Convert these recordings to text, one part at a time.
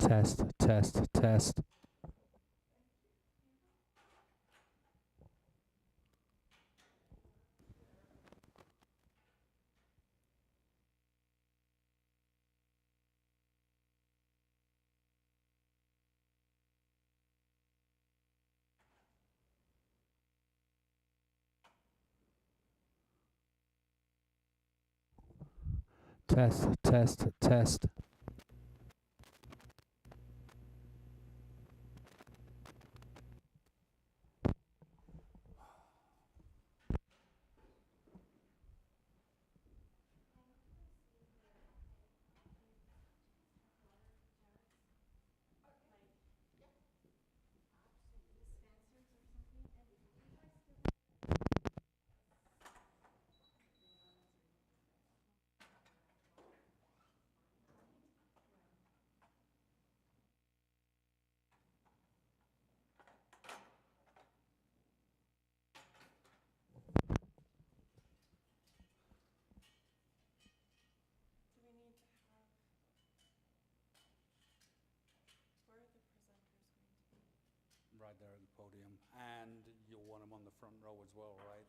Test, test, test. Test, test, test. Right there at the podium, and you'll want them on the front row as well, right?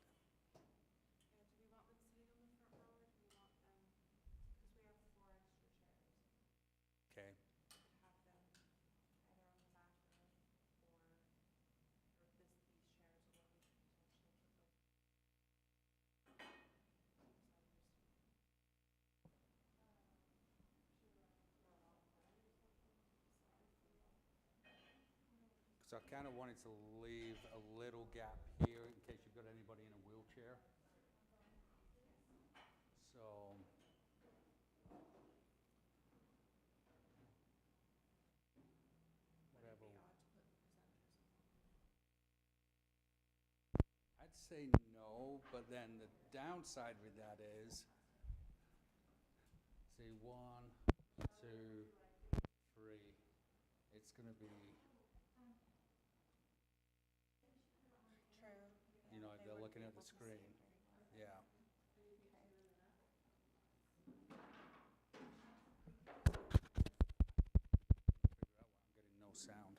Okay. So I kind of wanted to leave a little gap here in case you've got anybody in a wheelchair. So whatever. I'd say no, but then the downside with that is, see, 1, 2, 3. It's going to be, you know, they're looking at the screen. Yeah. Figure out why I'm getting no sound.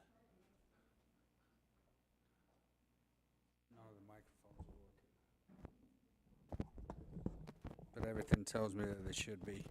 None of the microphones are working. But everything tells me that they should be.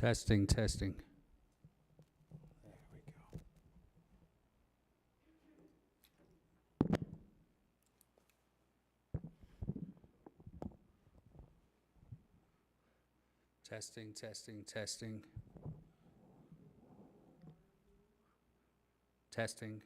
Testing, testing. There we go. Testing, testing, testing. Testing.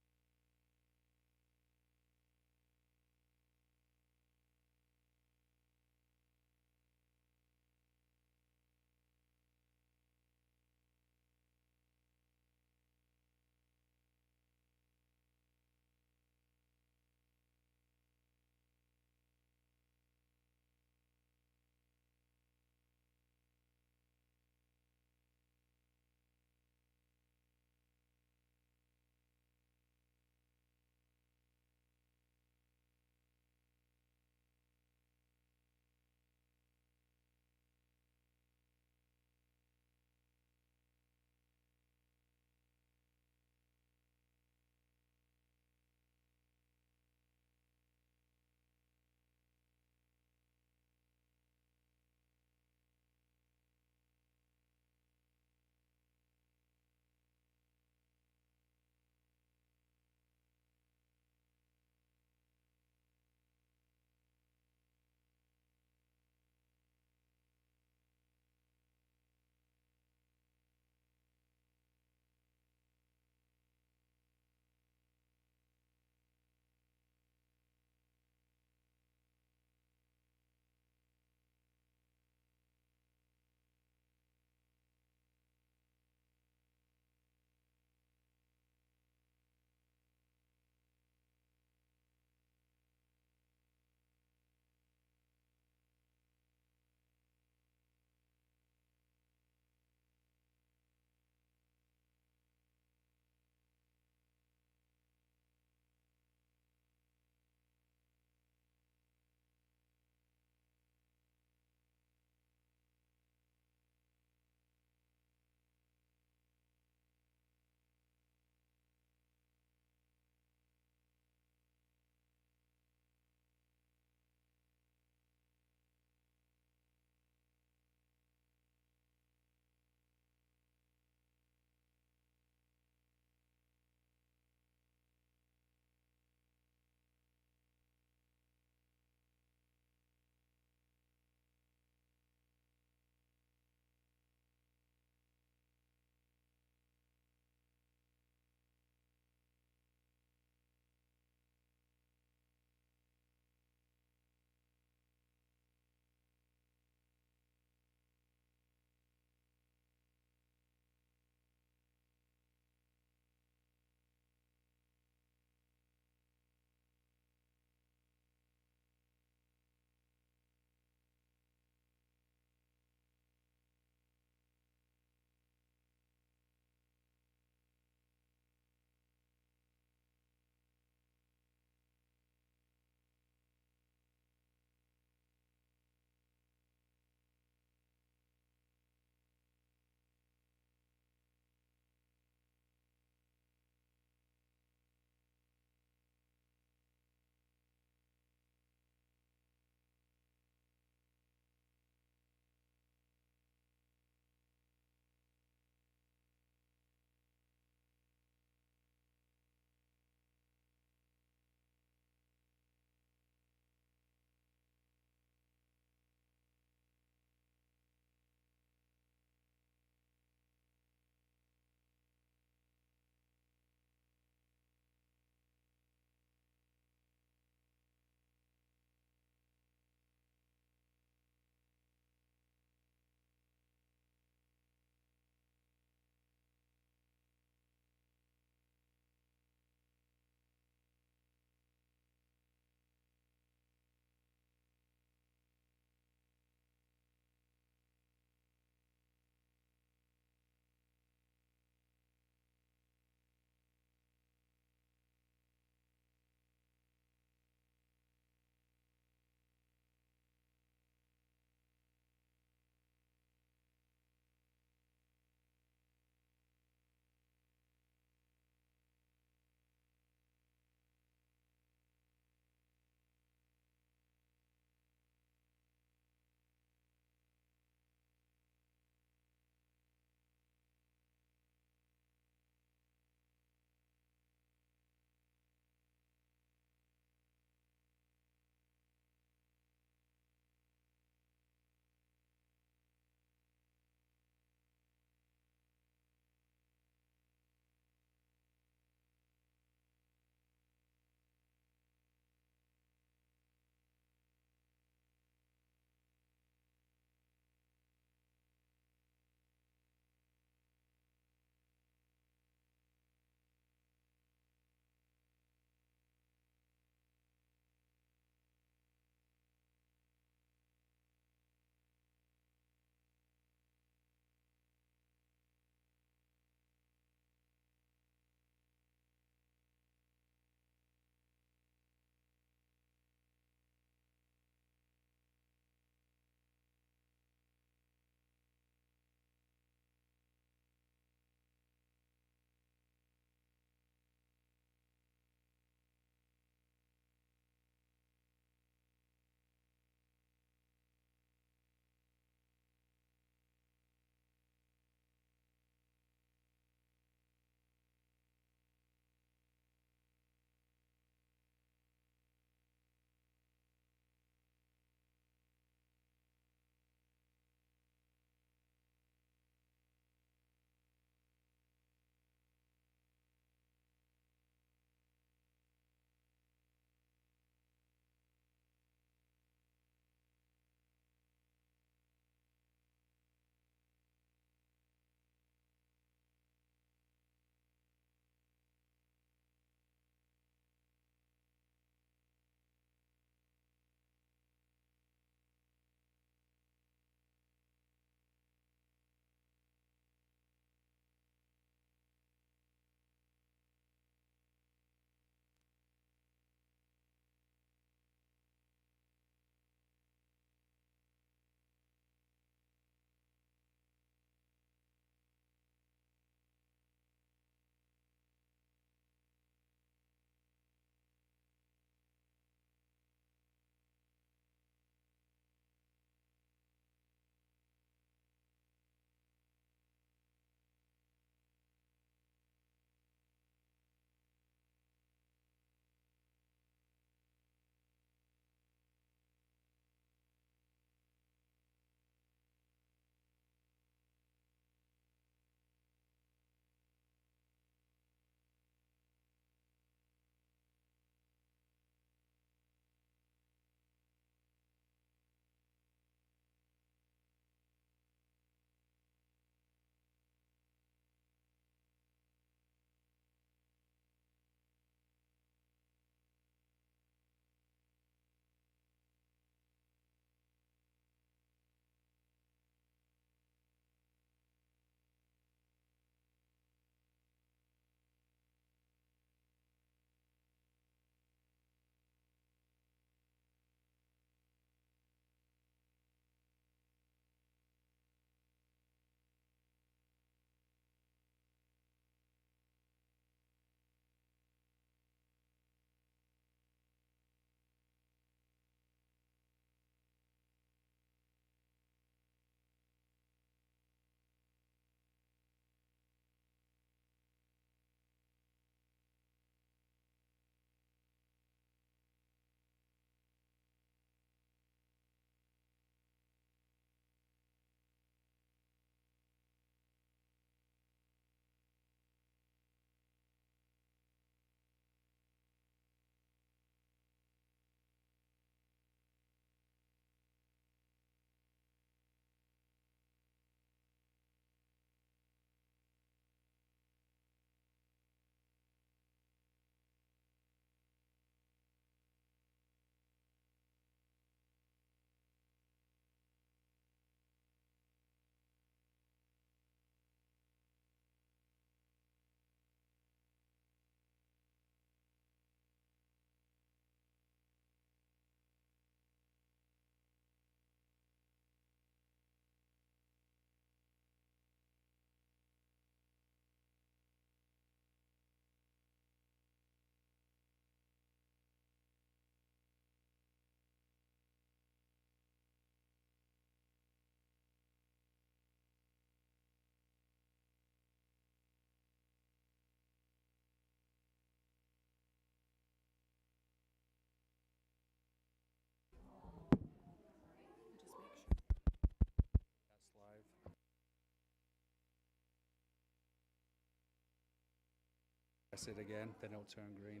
press it again, then it'll turn green.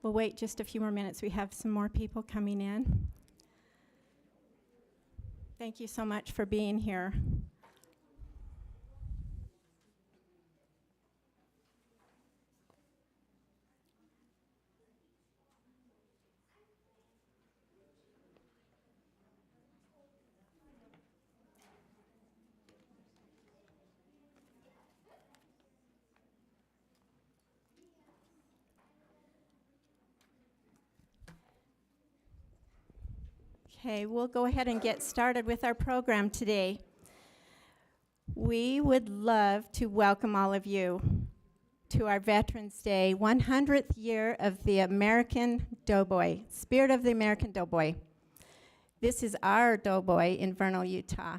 We'll wait just a few more minutes. We have some more people coming in. Thank you so much for being here. Okay, we'll go ahead and get started with our program today. We would love to welcome all of you to our Veterans Day, 100th year of the American Doughboy, Spirit of the American Doughboy. This is our Doughboy in Vernal, Utah.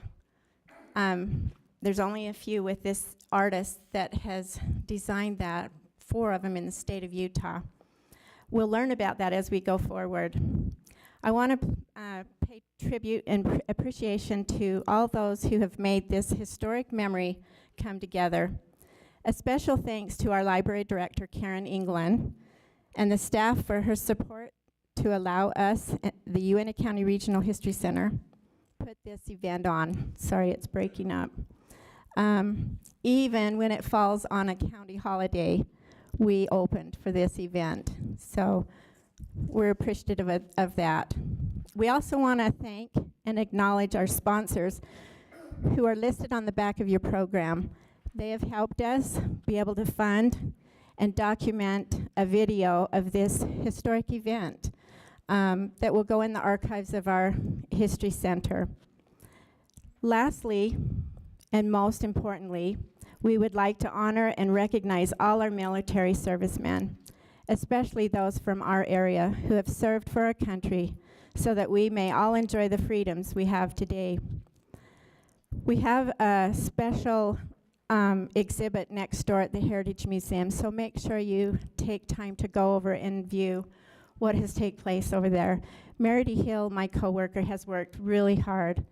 There's only a few with this artist that has designed that, 4 of them in the state of Utah. We'll learn about that as we go forward. I want to pay tribute and appreciation to all those who have made this historic memory come together. A special thanks to our library director, Karen England, and the staff for her support to allow us, the Uintah County Regional History Center, put this event on. Sorry, it's breaking up. Even when it falls on a county holiday, we opened for this event. So we're appreciative of that. We also want to thank and acknowledge our sponsors who are listed on the back of your program. They have helped us be able to fund and document a video of this historic event that will go in the archives of our History Center. Lastly, and most importantly, we would like to honor and recognize all our military servicemen, especially those from our area who have served for our country so that we may all enjoy the freedoms we have today. We have a special exhibit next door at the Heritage Museum, so make sure you take time to go over and view what has taken place over there. Meredy Hill, my coworker, has worked really hard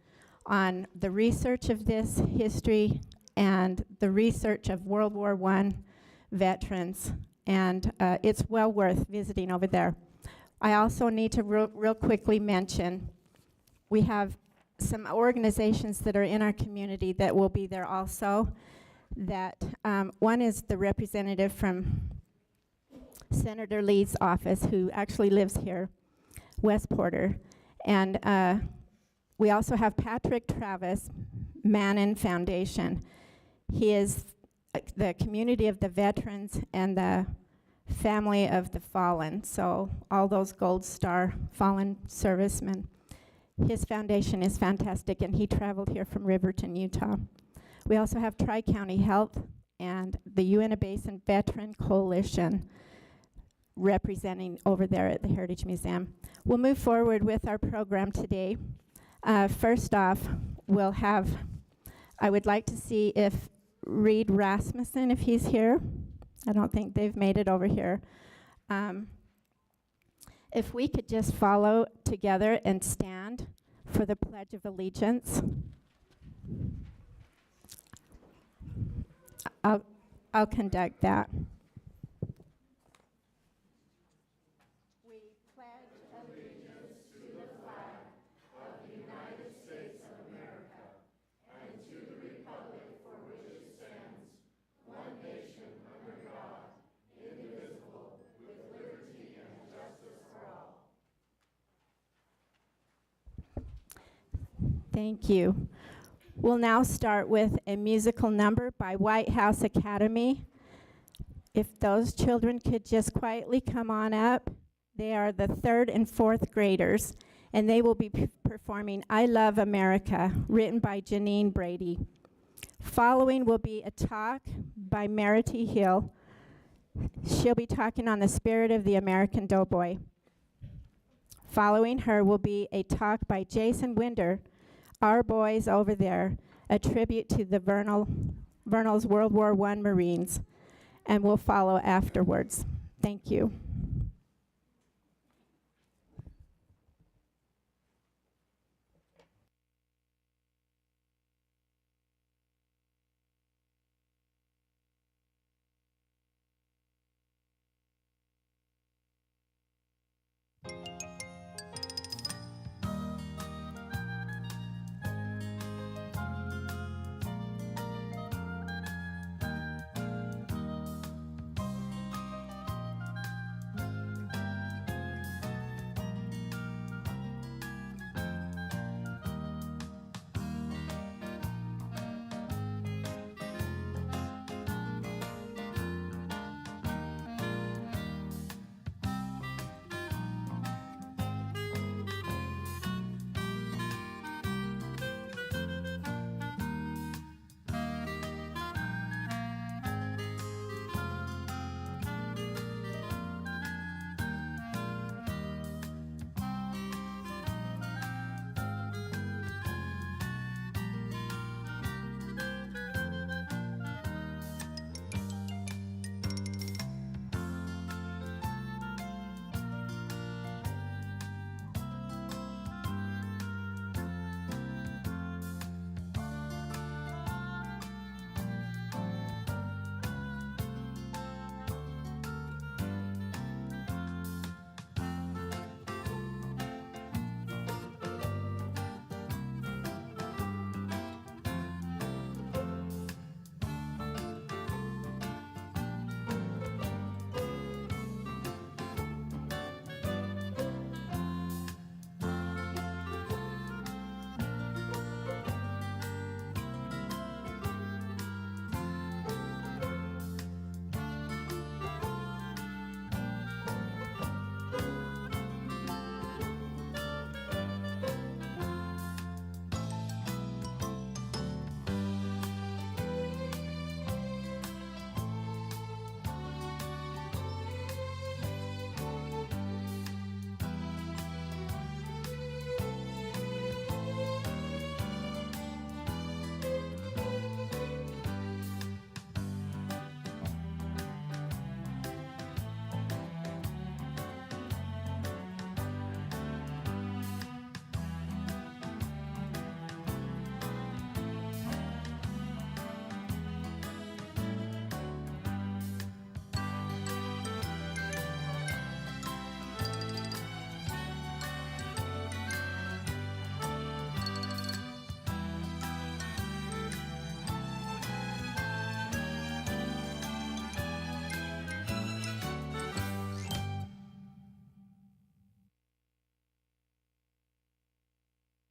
on the research of this history and the research of World War I veterans, and it's well worth visiting over there. I also need to real quickly mention, we have some organizations that are in our community that will be there also. That one is the representative from Senator Lee's office, who actually lives here, Wes Porter. And we also have Patrick Travis, Mannon Foundation. He is the community of the veterans and the family of the fallen, so all those Gold Star fallen servicemen. His foundation is fantastic, and he traveled here from Riverton, Utah. We also have Tri-County Health and the Uintah Basin Veteran Coalition representing over there at the Heritage Museum. We'll move forward with our program today. First off, I would like to see if Reed Rasmussen, if he's here. I don't think they've made it over here. If we could just follow together and stand for the Pledge of Allegiance. I'll conduct that. We pledge allegiance to the flag of the United States of America and to the republic for which it stands, one nation under God, indivisible, with liberty and justice for all. Thank you. We'll now start with a musical number by White House Academy. If those children could just quietly come on up. They are the 3rd and 4th graders, and they will be performing I Love America, written by Janine Brady. Following will be a talk by Meredy Hill. She'll be talking on the spirit of the American Doughboy. Following her will be a talk by Jason Winder, Our Boys Over There, a tribute to the Vernal's World War I Marines, and will follow afterwards. Thank you.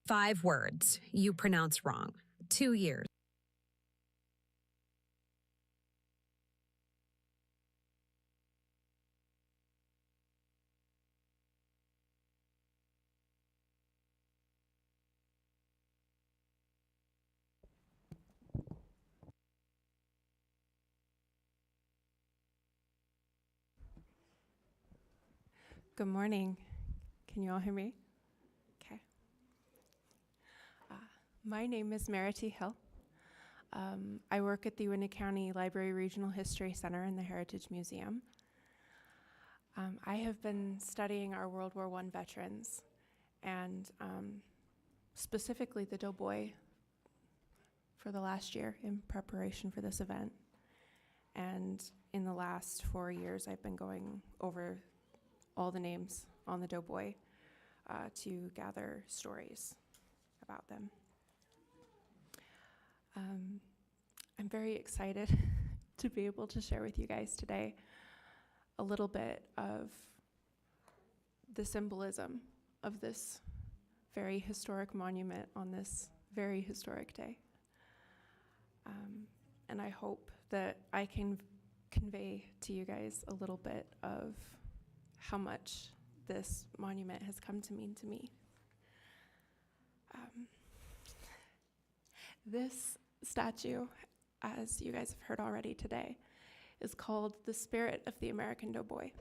5 words you pronounce wrong. 2 years. Good morning. Can you all hear me? Okay. My name is Merity Hill. I work at the Willden County Library Regional History Center in the Heritage Museum. I have been studying our World War I veterans and specifically the doughboy for the last year in preparation for this event. And in the last 4 years, I've been going over all the names on the doughboy to gather stories about them. I'm very excited to be able to share with you guys today a little bit of the symbolism of this very historic monument on this very historic day. And I hope that I can convey to you guys a little bit of how much this monument has come to mean to me. This statue, as you guys have heard already today, is called the Spirit of the American Doughboy.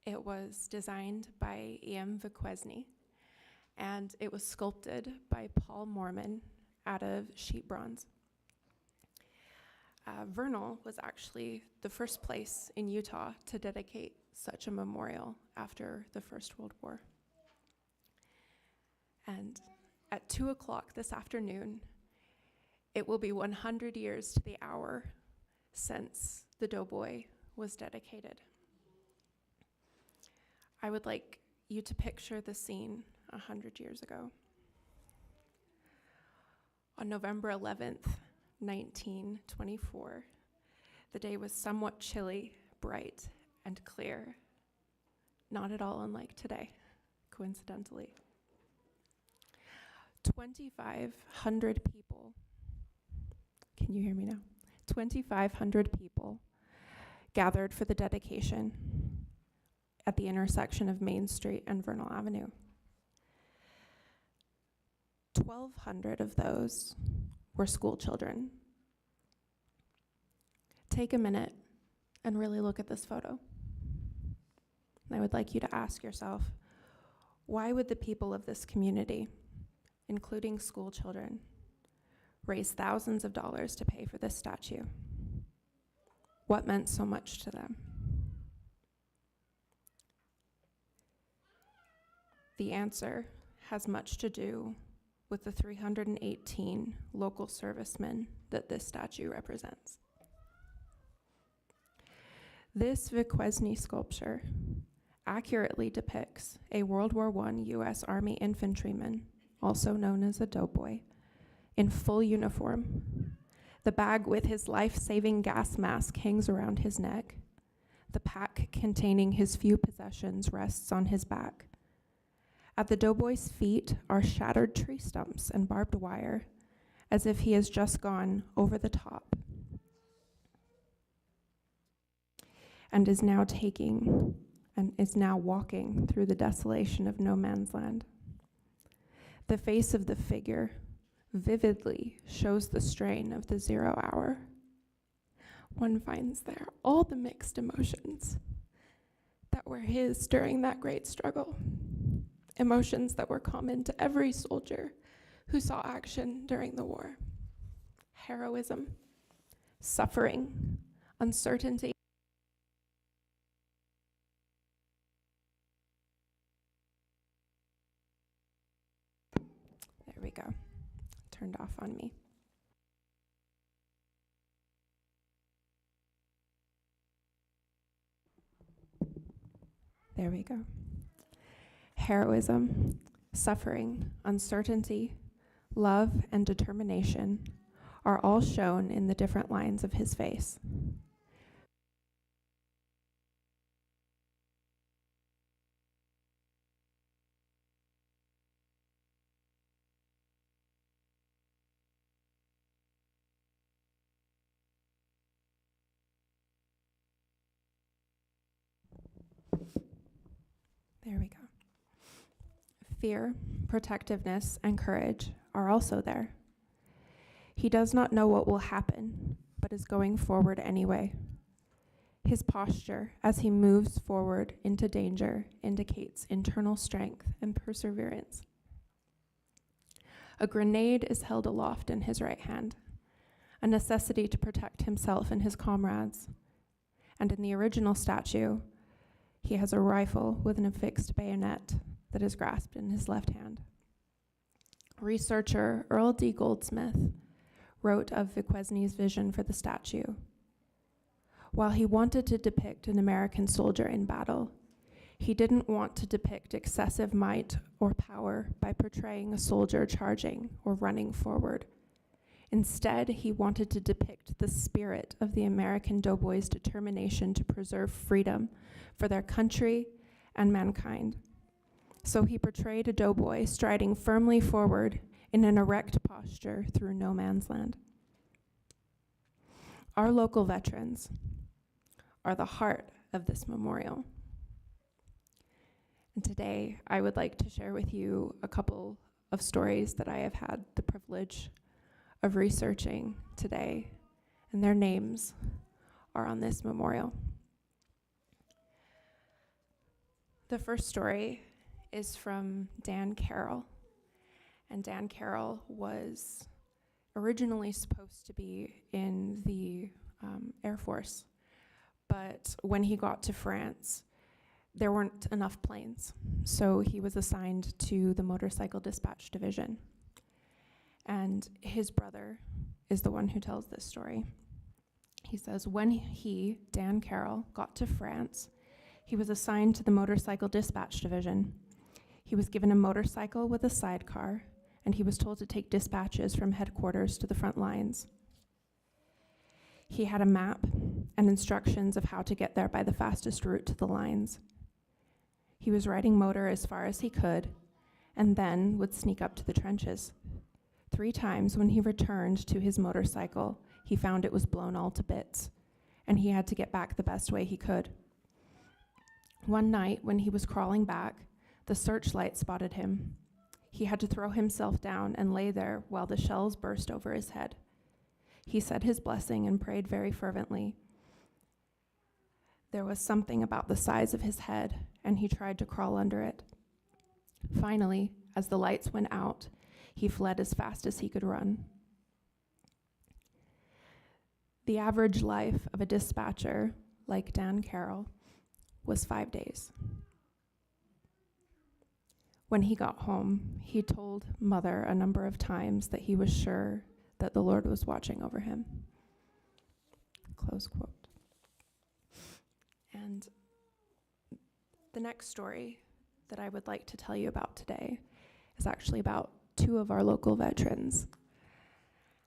It was designed by E.M. Viquesney, and it was sculpted by Paul Mormon out of sheet bronze. Vernal was actually the first place in Utah to dedicate such a memorial after the First World War. And at 2 o'clock this afternoon, it will be 100 years to the hour since the doughboy was dedicated. I would like you to picture the scene 100 years ago. On November 11th, 1924, the day was somewhat chilly, bright, and clear, not at all unlike today, coincidentally. 2,500 people, can you hear me now? 2,500 people gathered for the dedication at the intersection of Main Street and Vernal Avenue. 1,200 of those were school children. Take a minute and really look at this photo. I would like you to ask yourself, why would the people of this community, including school children, raise thousands of dollars to pay for this statue? What meant so much to them? The answer has much to do with the 318 local servicemen that this statue represents. This Viquesney sculpture accurately depicts a World War I U.S. Army infantryman, also known as a doughboy, in full uniform. The bag with his life-saving gas mask hangs around his neck. The pack containing his few possessions rests on his back. At the doughboy's feet are shattered tree stumps and barbed wire, as if he has just gone over the top and is now walking through the desolation of no man's land. The face of the figure vividly shows the strain of the 0 hour. One finds there all the mixed emotions that were his during that great struggle. Emotions that were common to every soldier who saw action during the war. Heroism, suffering, uncertainty. There we go. Turned off on me. There we go. Heroism, suffering, uncertainty, love, and determination are all shown in the different lines of his face. fear, protectiveness, and courage are also there. He does not know what will happen, but is going forward anyway. His posture as he moves forward into danger indicates internal strength and perseverance. A grenade is held aloft in his right hand, a necessity to protect himself and his comrades. And in the original statue, he has a rifle with an affixed bayonet that is grasped in his left hand. Researcher Earl D. Goldsmith wrote of Duquesne's vision for the statue. While he wanted to depict an American soldier in battle, he didn't want to depict excessive might or power by portraying a soldier charging or running forward. Instead, he wanted to depict the spirit of the American doughboy's determination to preserve freedom for their country and mankind. So he portrayed a doughboy striding firmly forward in an erect posture through no man's land. Our local veterans are the heart of this memorial. And today, I would like to share with you a couple of stories that I have had the privilege of researching today, and their names are on this memorial. The first story is from Dan Carroll, and Dan Carroll was originally supposed to be in the Air Force, but when he got to France, there weren't enough planes, so he was assigned to the Motorcycle Dispatch Division. And his brother is the one who tells this story. He says, when he, Dan Carroll, got to France, he was assigned to the Motorcycle Dispatch Division. He was given a motorcycle with a sidecar, and he was told to take dispatches from headquarters to the front lines. He had a map and instructions of how to get there by the fastest route to the lines. He was riding motor as far as he could, and then would sneak up to the trenches. 3 times when he returned to his motorcycle, he found it was blown all to bits, and he had to get back the best way he could. One night, when he was crawling back, the searchlight spotted him. He had to throw himself down and lay there while the shells burst over his head. He said his blessing and prayed very fervently. There was something about the size of his head, and he tried to crawl under it. Finally, as the lights went out, he fled as fast as he could run. The average life of a dispatcher, like Dan Carroll, was 5 days. When he got home, he told Mother a number of times that he was sure that the Lord was watching over him. Close quote. And the next story that I would like to tell you about today is actually about 2 of our local veterans,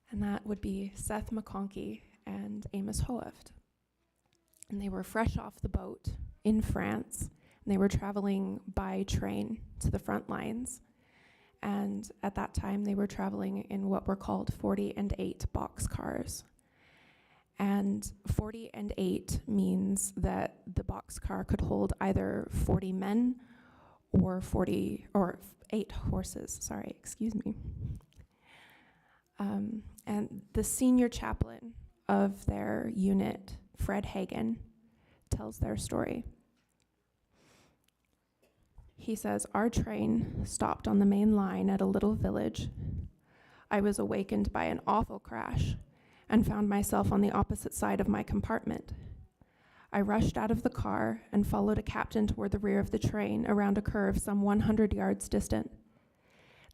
and that would be Seth McConkey and Amos Hoeft. And they were fresh off the boat in France, and they were traveling by train to the front lines. And at that time, they were traveling in what were called 40 and 8 boxcars. And 40 and 8 means that the boxcar could hold either 40 men or 8 horses, excuse me. And the senior chaplain of their unit, Fred Hagen, tells their story. He says, our train stopped on the main line at a little village. I was awakened by an awful crash and found myself on the opposite side of my compartment. I rushed out of the car and followed a captain toward the rear of the train around a curve some 100 yards distant.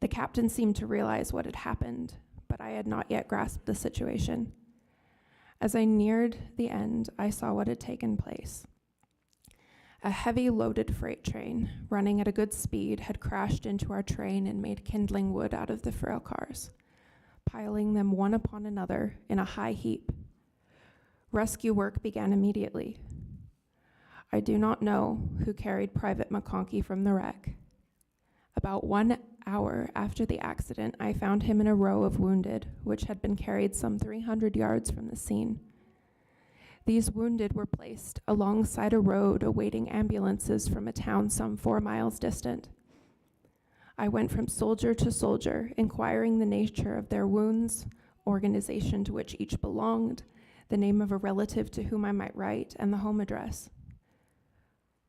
The captain seemed to realize what had happened, but I had not yet grasped the situation. As I neared the end, I saw what had taken place. A heavy loaded freight train, running at a good speed, had crashed into our train and made kindling wood out of the frail cars, piling them one upon another in a high heap. Rescue work began immediately. I do not know who carried Private McConkey from the wreck. About 1 hour after the accident, I found him in a row of wounded, which had been carried some 300 yards from the scene. These wounded were placed alongside a road awaiting ambulances from a town some 4 miles distant. I went from soldier to soldier, inquiring the nature of their wounds, organization to which each belonged, the name of a relative to whom I might write, and the home address.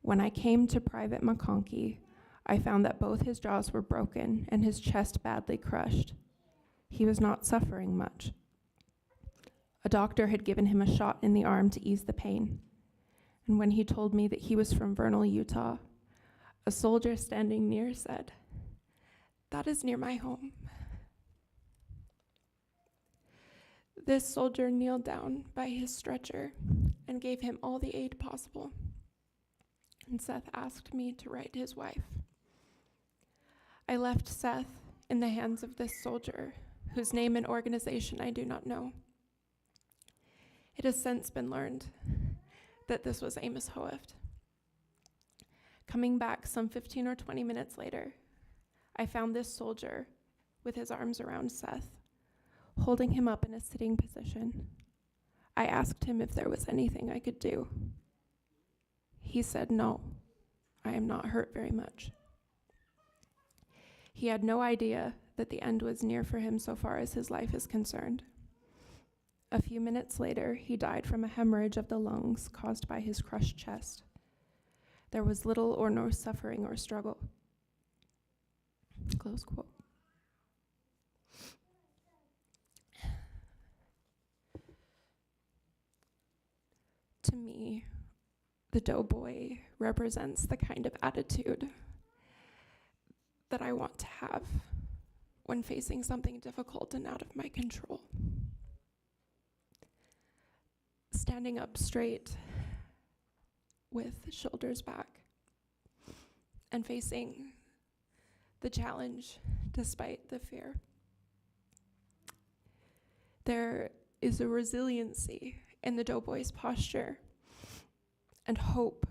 When I came to Private McConkey, I found that both his jaws were broken and his chest badly crushed. He was not suffering much. A doctor had given him a shot in the arm to ease the pain. And when he told me that he was from Vernal, Utah, a soldier standing near said, "That is near my home." This soldier kneeled down by his stretcher and gave him all the aid possible. And Seth asked me to write his wife. I left Seth in the hands of this soldier, whose name and organization I do not know. It has since been learned that this was Amos Hoeft. Coming back some 15 or 20 minutes later, I found this soldier with his arms around Seth, holding him up in a sitting position. I asked him if there was anything I could do. He said, "No, I am not hurt very much." He had no idea that the end was near for him so far as his life is concerned. A few minutes later, he died from a hemorrhage of the lungs caused by his crushed chest. There was little or no suffering or struggle. Close quote. To me, the doughboy represents the kind of attitude that I want to have when facing something difficult and out of my control. Standing up straight with shoulders back and facing the challenge despite the fear. There is a resiliency in the doughboy's posture and hope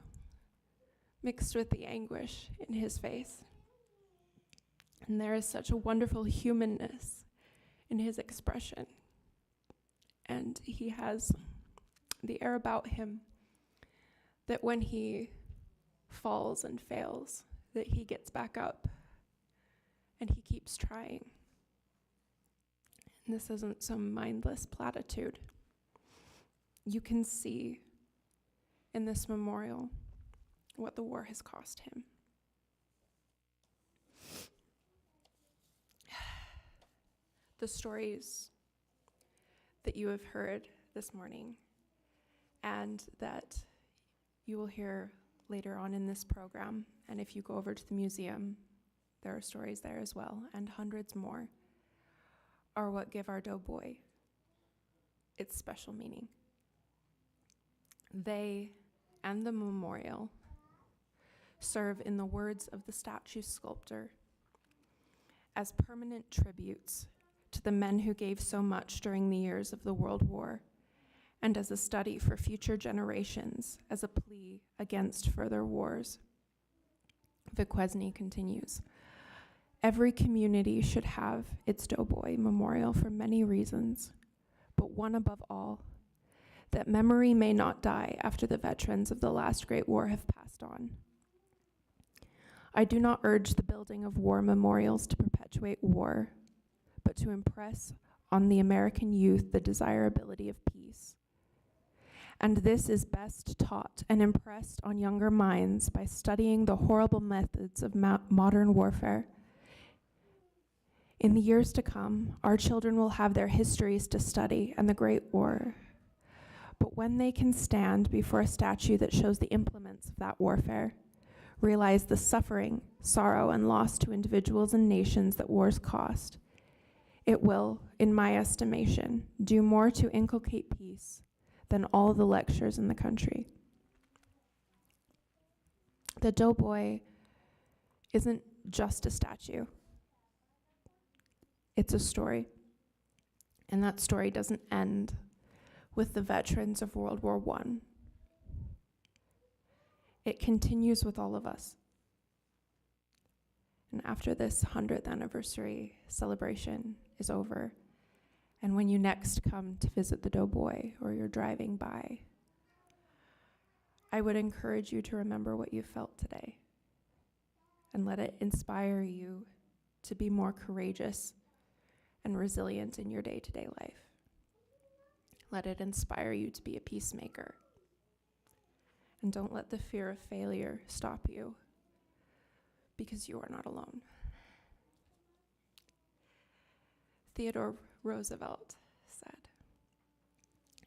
mixed with the anguish in his face. And there is such a wonderful humanness in his expression. And he has the air about him that when he falls and fails, that he gets back up and he keeps trying. And this isn't some mindless platitude. You can see in this memorial what the war has cost him. The stories that you have heard this morning and that you will hear later on in this program, and if you go over to the museum, there are stories there as well, and hundreds more, are what give our doughboy its special meaning. They and the memorial serve, in the words of the statue sculptor, as permanent tributes to the men who gave so much during the years of the World War, and as a study for future generations, as a plea against further wars. Viquesny continues, "Every community should have its doughboy memorial for many reasons, but one above all, that memory may not die after the veterans of the last great war have passed on. I do not urge the building of war memorials to perpetuate war, but to impress on the American youth the desirability of peace. And this is best taught and impressed on younger minds by studying the horrible methods of modern warfare. In the years to come, our children will have their histories to study and the Great War. But when they can stand before a statue that shows the implements of that warfare, realize the suffering, sorrow, and loss to individuals and nations that wars cost, it will, in my estimation, do more to inculcate peace than all the lectures in the country." The doughboy isn't just a statue. It's a story. And that story doesn't end with the veterans of World War I. It continues with all of us. And after this 100th anniversary celebration is over, and when you next come to visit the doughboy or you're driving by, I would encourage you to remember what you felt today and let it inspire you to be more courageous and resilient in your day-to-day life. Let it inspire you to be a peacemaker. And don't let the fear of failure stop you, because you are not alone. Theodore Roosevelt said,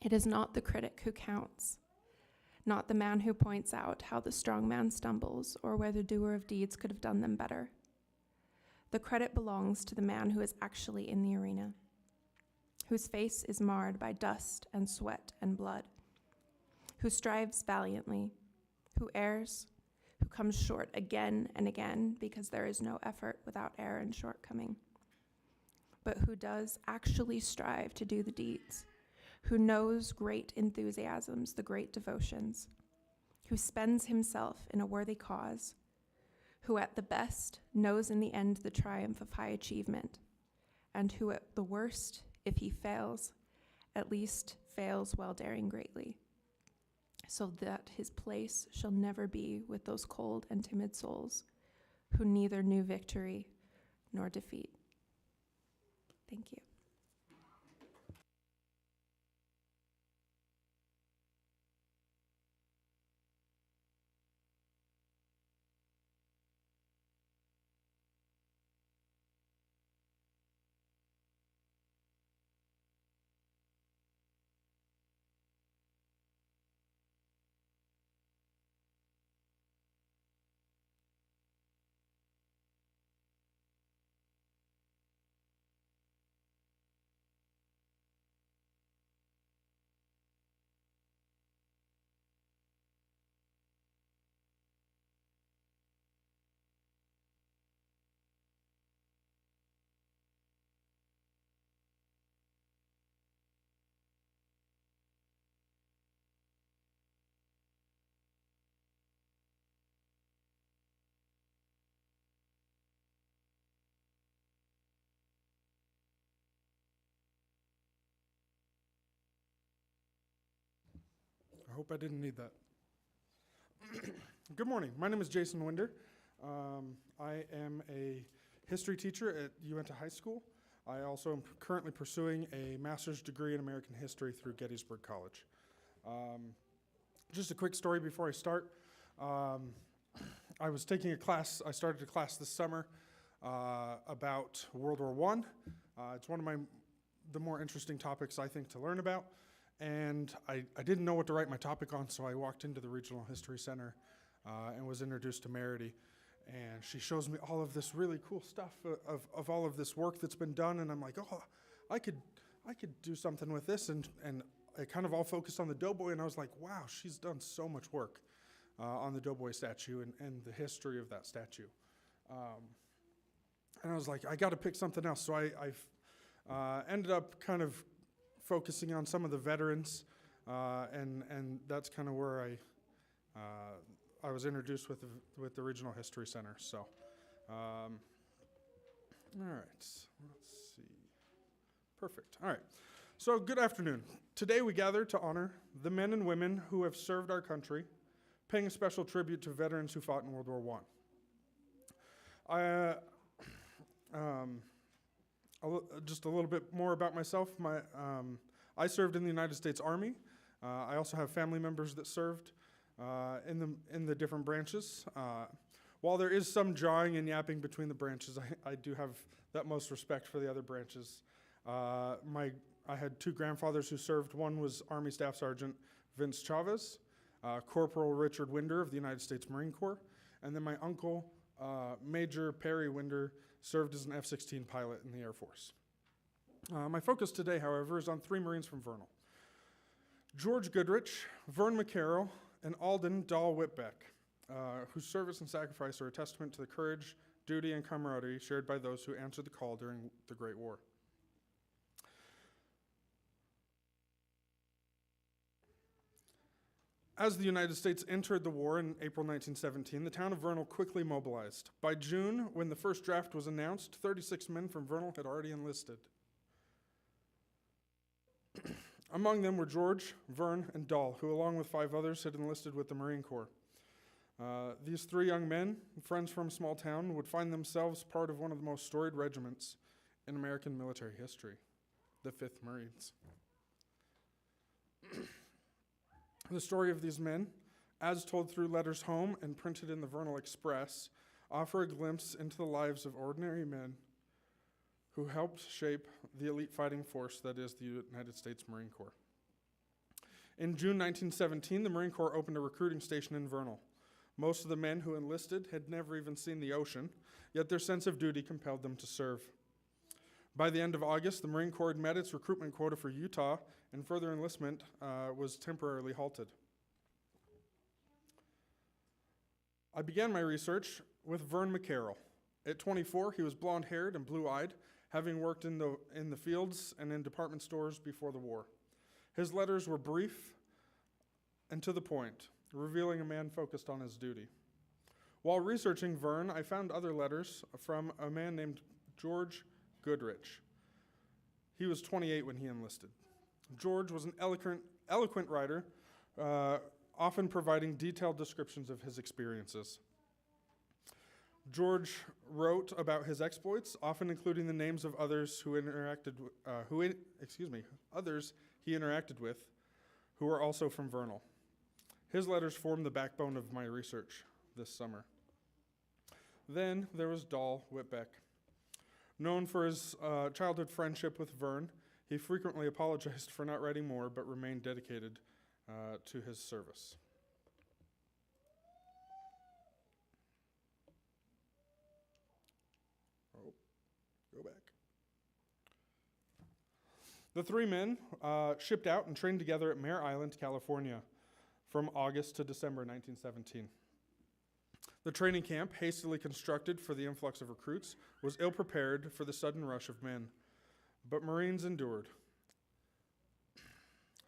"It is not the critic who counts, not the man who points out how the strong man stumbles or where the doer of deeds could have done them better. The credit belongs to the man who is actually in the arena, whose face is marred by dust and sweat and blood, who strives valiantly, who errs, who comes short again and again because there is no effort without error and shortcoming, but who does actually strive to do the deeds, who knows great enthusiasms, the great devotions, who spends himself in a worthy cause, who at the best knows in the end the triumph of high achievement, and who at the worst, if he fails, at least fails while daring greatly, so that his place shall never be with those cold and timid souls who neither knew victory nor defeat." Thank you. I hope I didn't need that. Good morning. My name is Jason Winder. I am a history teacher at Uinta High School. I also am currently pursuing a master's degree in American history through Gettysburg College. Just a quick story before I start. I was taking a class, I started a class this summer about World War I. It's one of the more interesting topics I think to learn about. And I didn't know what to write my topic on, so I walked into the Regional History Center and was introduced to Merity. And she shows me all of this really cool stuff of all of this work that's been done, and I'm like, oh, I could do something with this. And I kind of all focused on the doughboy, and I was like, wow, she's done so much work on the doughboy statue and the history of that statue. And I was like, I got to pick something else. So I ended up kind of focusing on some of the veterans, and that's kind of where I was introduced with the Regional History Center. So, all right, let's see. Perfect. All right. So, good afternoon. Today we gather to honor the men and women who have served our country, paying a special tribute to veterans who fought in World War I. Just a little bit more about myself. I served in the United States Army. I also have family members that served in the different branches. While there is some jawing and yapping between the branches, I do have that most respect for the other branches. I had two grandfathers who served. One was Army Staff Sergeant Vince Chavez, Corporal Richard Winder of the United States Marine Corps, and then my uncle, Major Perry Winder, served as an F-16 pilot in the Air Force. My focus today, however, is on three Marines from Vernal: George Goodrich, Vern McCarroll, and Alden Dahl Whitbeck, whose service and sacrifice are a testament to the courage, duty, and camaraderie shared by those who answered the call during the Great War. As the United States entered the war in April 1917, the town of Vernal quickly mobilized. By June, when the first draft was announced, 36 men from Vernal had already enlisted. Among them were George, Vern, and Dahl, who along with 5 others had enlisted with the Marine Corps. These three young men, friends from a small town, would find themselves part of one of the most storied regiments in American military history, the 5th Marines. The story of these men, as told through letters home and printed in the Vernal Express, offer a glimpse into the lives of ordinary men who helped shape the elite fighting force that is the United States Marine Corps. In June 1917, the Marine Corps opened a recruiting station in Vernal. Most of the men who enlisted had never even seen the ocean, yet their sense of duty compelled them to serve. By the end of August, the Marine Corps had met its recruitment quota for Utah, and further enlistment was temporarily halted. I began my research with Vern McCarroll. At 24, he was blonde-haired and blue-eyed, having worked in the fields and in department stores before the war. His letters were brief and to the point, revealing a man focused on his duty. While researching Vern, I found other letters from a man named George Goodrich. He was 28 when he enlisted. George was an eloquent writer, often providing detailed descriptions of his experiences. George wrote about his exploits, often including the names of others others he interacted with, who were also from Vernal. His letters formed the backbone of my research this summer. Then there was Dahl Whitbeck. Known for his childhood friendship with Vern, he frequently apologized for not writing more, but remained dedicated to his service. Go back. The three men shipped out and trained together at Mare Island, California, from August to December 1917. The training camp, hastily constructed for the influx of recruits, was ill-prepared for the sudden rush of men, but Marines endured.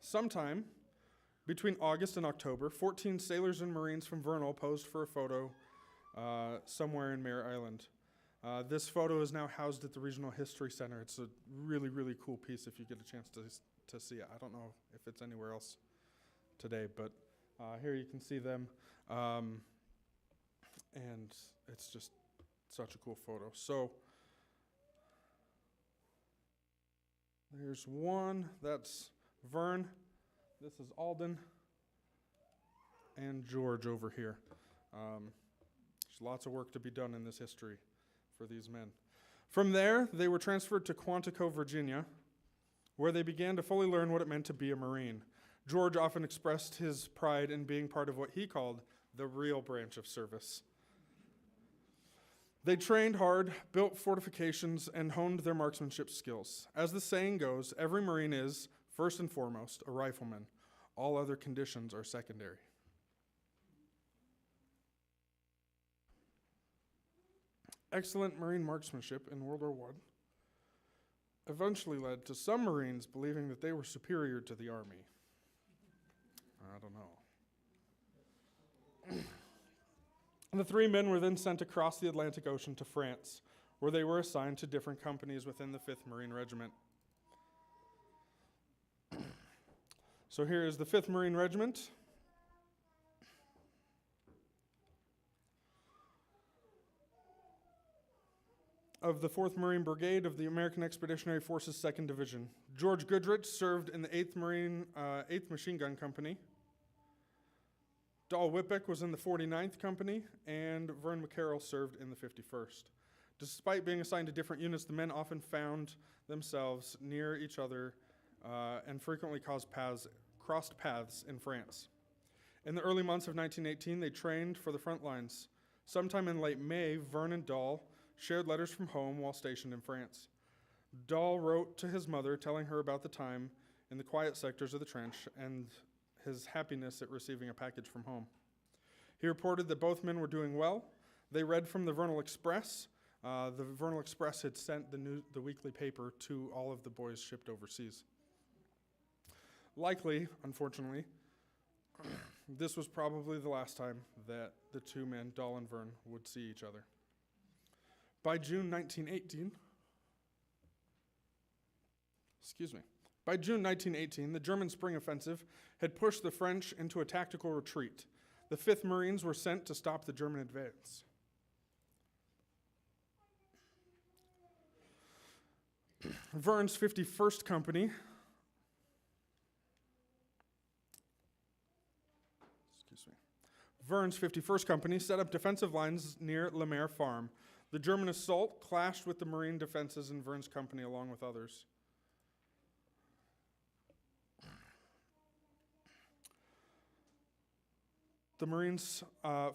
Sometime between August and October, 14 sailors and Marines from Vernal posed for a photo somewhere in Mare Island. This photo is now housed at the Regional History Center. It's a really, really cool piece if you get a chance to see it. I don't know if it's anywhere else today, but here you can see them. And it's just such a cool photo. So there's one, that's Vern. This is Alden and George over here. There's lots of work to be done in this history for these men. From there, they were transferred to Quantico, Virginia, where they began to fully learn what it meant to be a Marine. George often expressed his pride in being part of what he called the real branch of service. They trained hard, built fortifications, and honed their marksmanship skills. As the saying goes, every Marine is, first and foremost, a rifleman. All other conditions are secondary. Excellent Marine marksmanship in World War I eventually led to some Marines believing that they were superior to the Army. I don't know. The three men were then sent across the Atlantic Ocean to France, where they were assigned to different companies within the 5th Marine Regiment. So here is the 5th Marine Regiment. Of the 4th Marine Brigade of the American Expeditionary Forces 2nd Division. George Goodrich served in the 8th Machine Gun Company. Dahl Whitbeck was in the 49th Company, and Vern McCarroll served in the 51st. Despite being assigned to different units, the men often found themselves near each other and frequently crossed paths in France. In the early months of 1918, they trained for the front lines. Sometime in late May, Vern and Dahl shared letters from home while stationed in France. Dahl wrote to his mother, telling her about the time in the quiet sectors of the trench and his happiness at receiving a package from home. He reported that both men were doing well. They read from the Vernal Express. The Vernal Express had sent the weekly paper to all of the boys shipped overseas. Likely, unfortunately, this was probably the last time that the two men, Dahl and Vern, would see each other. By June 1918, the German spring offensive had pushed the French into a tactical retreat. The 5th Marines were sent to stop the German advance. Verne's 51st Company Verne's 51st Company set up defensive lines near Lemaire Farm. The German assault clashed with the Marine defenses in Verne's company along with others. The Marines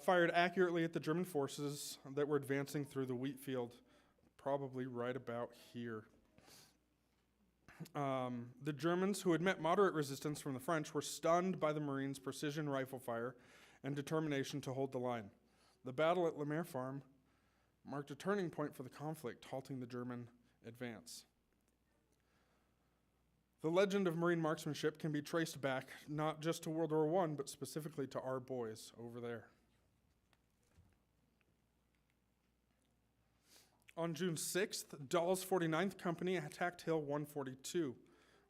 fired accurately at the German forces that were advancing through the wheat field, probably right about here. The Germans, who had met moderate resistance from the French, were stunned by the Marines' precision rifle fire and determination to hold the line. The battle at Lemaire Farm marked a turning point for the conflict, halting the German advance. The legend of Marine marksmanship can be traced back not just to World War I, but specifically to our boys over there. On June 6th, Dahl's 49th Company attacked Hill 142,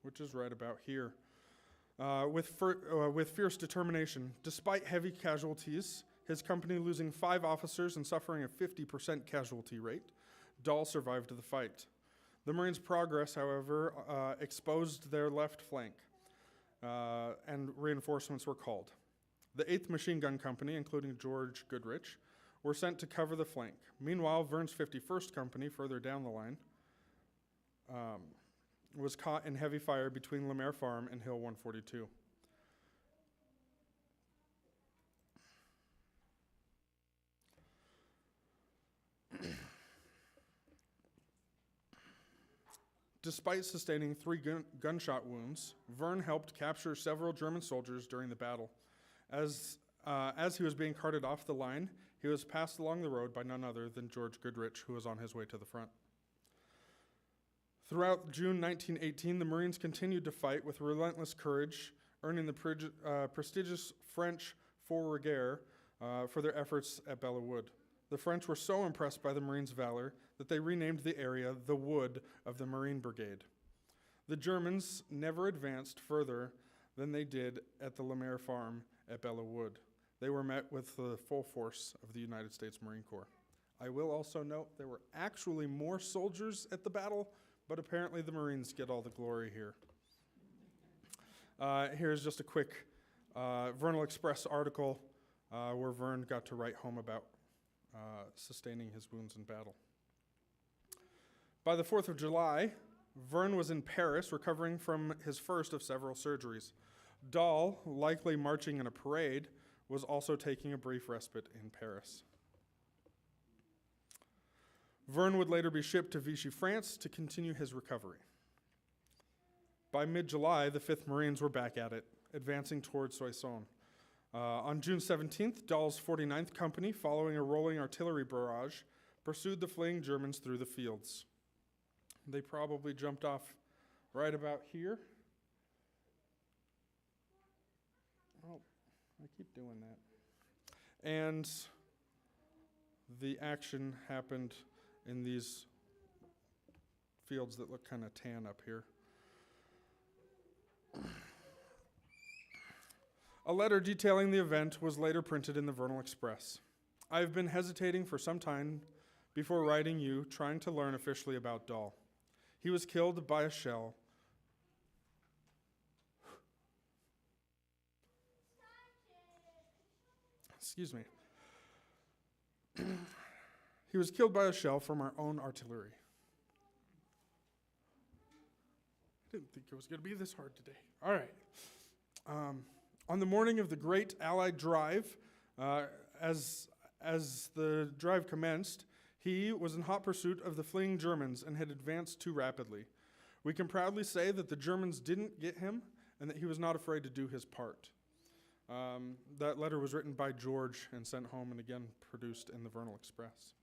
which is right about here, with fierce determination. Despite heavy casualties, his company losing 5 officers and suffering a 50% casualty rate, Dahl survived the fight. The Marines' progress, however, exposed their left flank, and reinforcements were called. The 8th Machine Gun Company, including George Goodrich, were sent to cover the flank. Meanwhile, Verne's 51st Company, further down the line, was caught in heavy fire between Lemaire Farm and Hill 142. Despite sustaining 3 gunshot wounds, Verne helped capture several German soldiers during the battle. As he was being carted off the line, he was passed along the road by none other than George Goodrich, who was on his way to the front. Throughout June 1918, the Marines continued to fight with relentless courage, earning the prestigious French Fourragere for their efforts at Belleau Wood. The French were so impressed by the Marines' valor that they renamed the area the Wood of the Marine Brigade. The Germans never advanced further than they did at the Lemaire Farm at Belleau Wood. They were met with the full force of the United States Marine Corps. I will also note there were actually more soldiers at the battle, but apparently the Marines get all the glory here. Here's just a quick Vernal Express article where Verne got to write home about sustaining his wounds in battle. By the 4th of July, Verne was in Paris recovering from his first of several surgeries. Dahl, likely marching in a parade, was also taking a brief respite in Paris. Verne would later be shipped to Vichy, France to continue his recovery. By mid-July, the 5th Marines were back at it, advancing towards Soissons. On June 17th, Dahl's 49th Company, following a rolling artillery barrage, pursued the fleeing Germans through the fields. They probably jumped off right about here. Oh, I keep doing that. And the action happened in these fields that look kind of tan up here. A letter detailing the event was later printed in the Vernal Express. I have been hesitating for some time before writing you, trying to learn officially about Dahl. He was killed by a shell. Excuse me. He was killed by a shell from our own artillery. I didn't think it was going to be this hard today. All right. On the morning of the Great Allied Drive, as the drive commenced, he was in hot pursuit of the fleeing Germans and had advanced too rapidly. We can proudly say that the Germans didn't get him and that he was not afraid to do his part. That letter was written by George and sent home and again produced in the Vernal Express.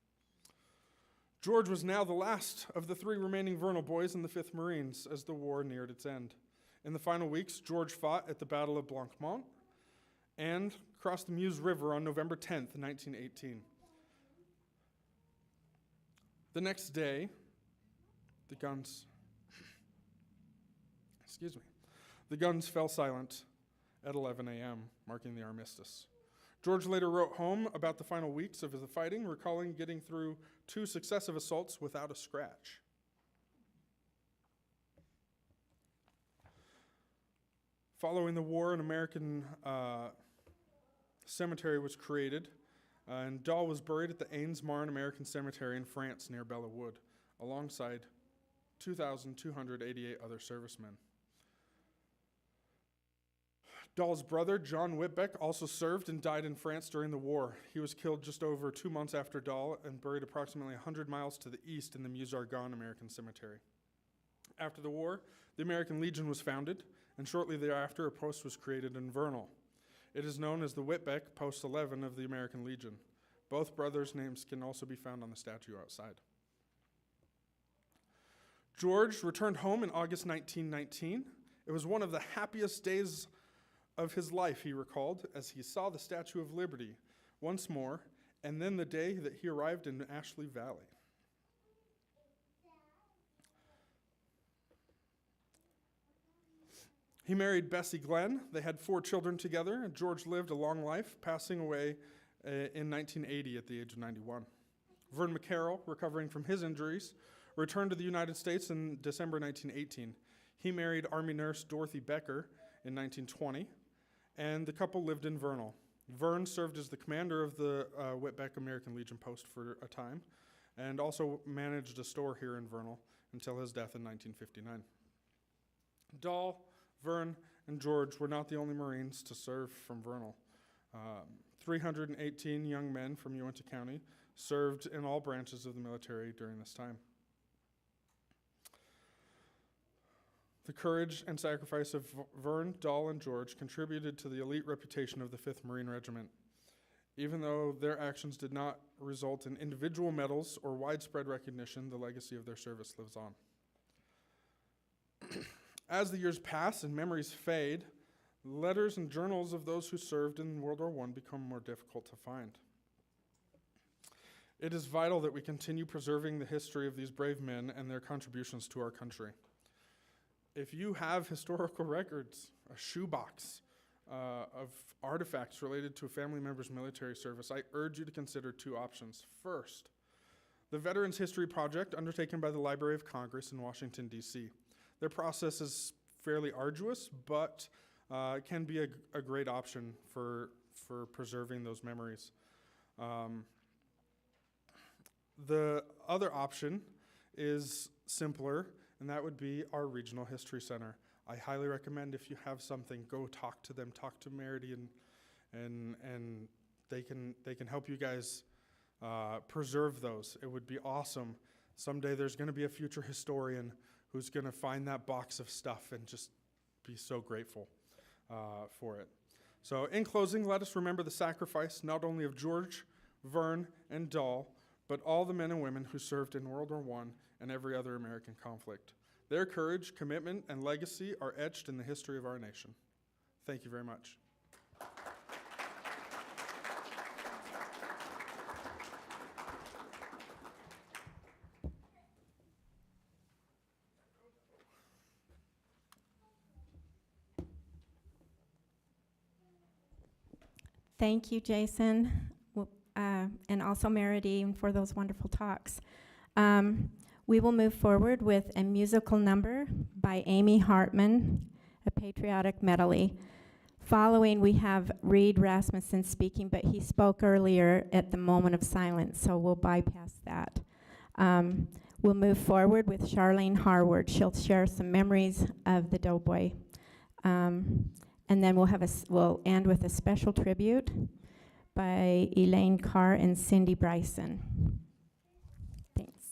George was now the last of the 3 remaining Vernal boys in the 5th Marines as the war neared its end. In the final weeks, George fought at the Battle of Blanquemont and crossed the Meuse River on November 10th, 1918. The next day, the guns fell silent at 11 a.m., marking the armistice. George later wrote home about the final weeks of the fighting, recalling getting through 2 successive assaults without a scratch. Following the war, an American cemetery was created, and Dahl was buried at the Ains Marne American Cemetery in France near Bella Wood, alongside 2,288 other servicemen. Dahl's brother, John Whitbeck, also served and died in France during the war. He was killed just over 2 months after Dahl and buried approximately 100 miles to the east in the Meuse-Argonne American Cemetery. After the war, the American Legion was founded, and shortly thereafter a post was created in Vernal. It is known as the Whitbeck Post 11 of the American Legion. Both brothers' names can also be found on the statue outside. George returned home in August 1919. It was one of the happiest days of his life, he recalled, as he saw the Statue of Liberty once more, and then the day that he arrived in Ashley Valley. He married Bessie Glenn. They had 4 children together, and George lived a long life, passing away in 1980 at the age of 91. Vern McCarroll, recovering from his injuries, returned to the United States in December 1918. He married Army nurse Dorothy Becker in 1920, and the couple lived in Vernal. Vern served as the commander of the Whitbeck American Legion post for a time, and also managed a store here in Vernal until his death in 1959. Dahl, Vern, and George were not the only Marines to serve from Vernal. 318 young men from Uintah County served in all branches of the military during this time. The courage and sacrifice of Vern, Dahl, and George contributed to the elite reputation of the 5th Marine Regiment. Even though their actions did not result in individual medals or widespread recognition, the legacy of their service lives on. As the years pass and memories fade, letters and journals of those who served in World War I become more difficult to find. It is vital that we continue preserving the history of these brave men and their contributions to our country. If you have historical records, a shoebox of artifacts related to a family member's military service, I urge you to consider 2 options. First, the Veterans History Project undertaken by the Library of Congress in Washington, D.C. Their process is fairly arduous, but can be a great option for preserving those memories. The other option is simpler, and that would be our Regional History Center. I highly recommend, if you have something, go talk to them, talk to Merity, and they can help you guys preserve those. It would be awesome. Someday there's going to be a future historian who's going to find that box of stuff and just be so grateful for it. So in closing, let us remember the sacrifice not only of George, Vern, and Dahl, but all the men and women who served in World War I and every other American conflict. Their courage, commitment, and legacy are etched in the history of our nation. Thank you very much. Thank you, Jason, and also Meridine for those wonderful talks. We will move forward with a musical number by Amy Hartman, a patriotic medley. Following, we have Reed Rasmussen speaking, but he spoke earlier at the moment of silence, so we'll bypass that. We'll move forward with Charlene Harward. She'll share some memories of the Doughboy. And then we'll end with a special tribute by Elaine Carr and Cindy Bryson. Thanks.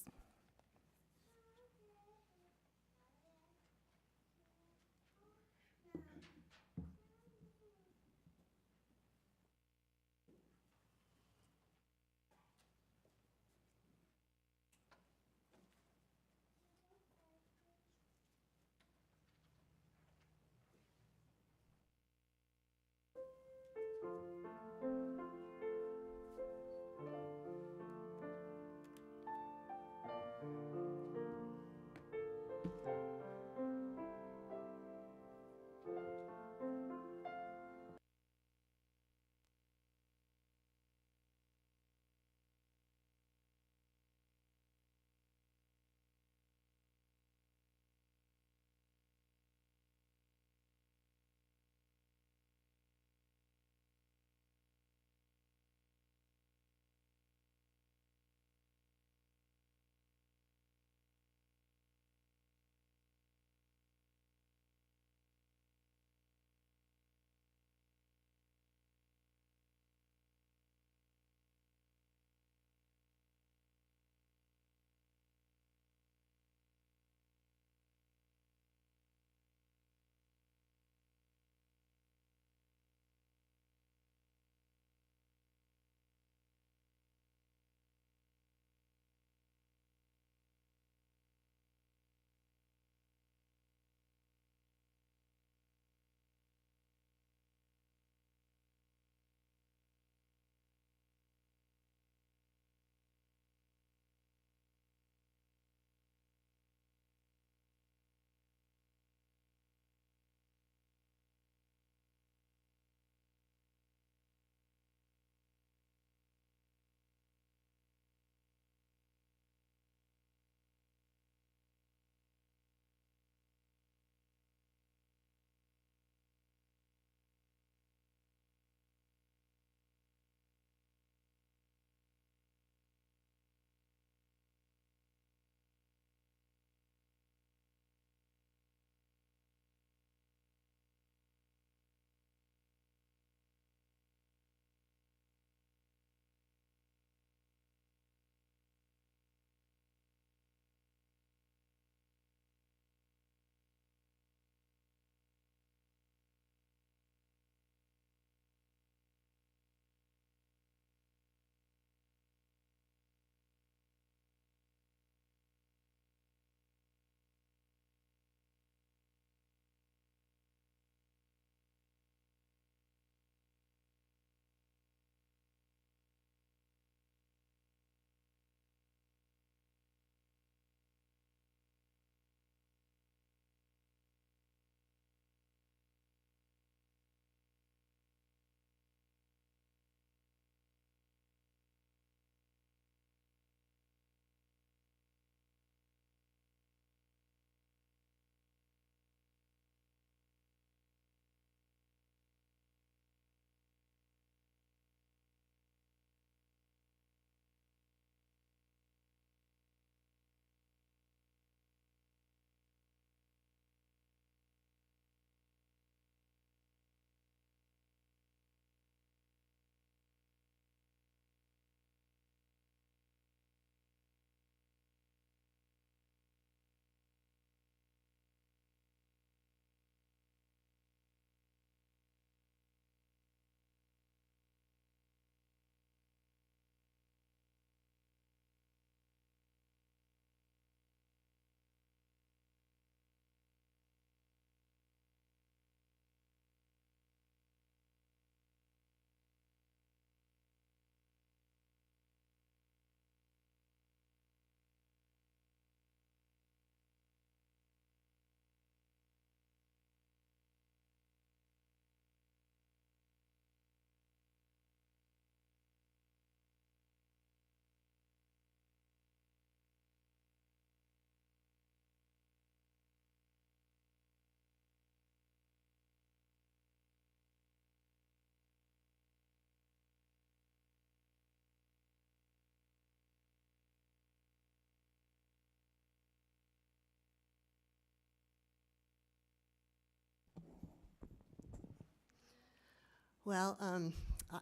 Well,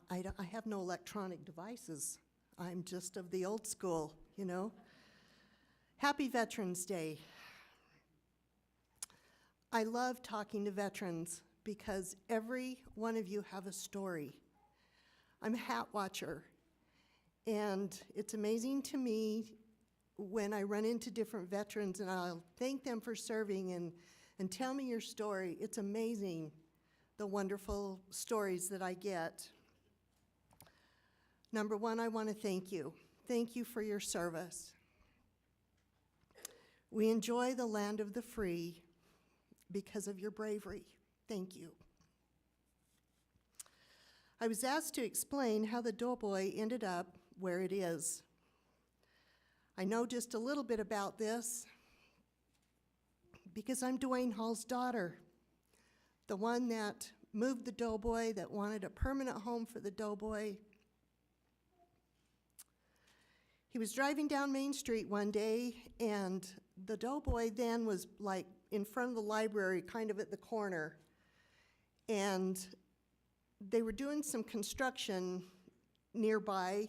I have no electronic devices. I'm just of the old school, you know. Happy Veterans Day. I love talking to veterans because every one of you have a story. I'm a hat watcher, and it's amazing to me when I run into different veterans and I'll thank them for serving and tell me your story. It's amazing the wonderful stories that I get. Number one, I want to thank you. Thank you for your service. We enjoy the land of the free because of your bravery. Thank you. I was asked to explain how the Doughboy ended up where it is. I know just a little bit about this because I'm Dwayne Hall's daughter, the one that moved the Doughboy, that wanted a permanent home for the Doughboy. He was driving down Main Street one day, and the Doughboy then was like in front of the library, kind of at the corner. And they were doing some construction nearby,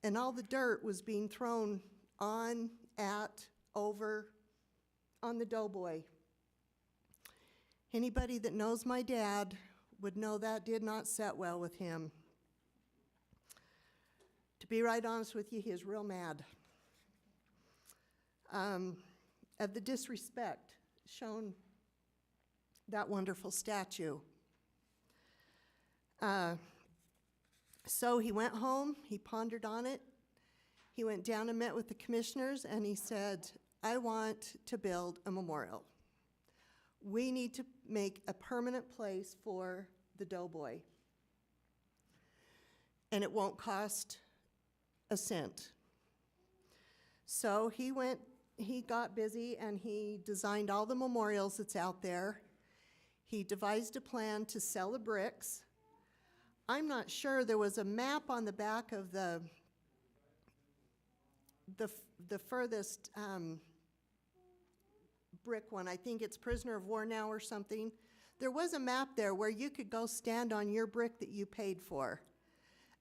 and all the dirt was being thrown on, at, over, on the Doughboy. Anybody that knows my dad would know that did not set well with him. To be right honest with you, he is real mad at the disrespect shown that wonderful statue. So he went home, he pondered on it. He went down and met with the commissioners, and he said, I want to build a memorial. We need to make a permanent place for the Doughboy. And it won't cost a cent. So he got busy, and he designed all the memorials that's out there. He devised a plan to sell the bricks. I'm not sure, there was a map on the back of the furthest brick one. I think it's Prisoner of War Now or something. There was a map there where you could go stand on your brick that you paid for.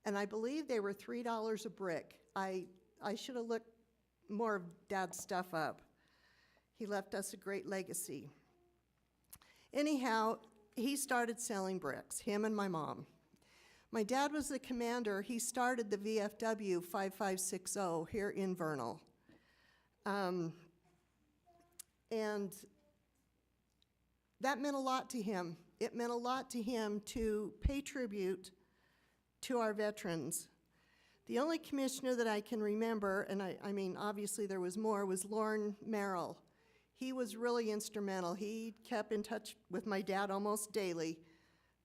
And I believe they were $3 a brick. I should have looked more of Dad's stuff up. He left us a great legacy. Anyhow, he started selling bricks, him and my mom. My dad was the commander. He started the VFW 5560 here in Vernal. And that meant a lot to him. It meant a lot to him to pay tribute to our veterans. The only commissioner that I can remember, and I mean, obviously there was more, was Lorne Merrill. He was really instrumental. He kept in touch with my dad almost daily,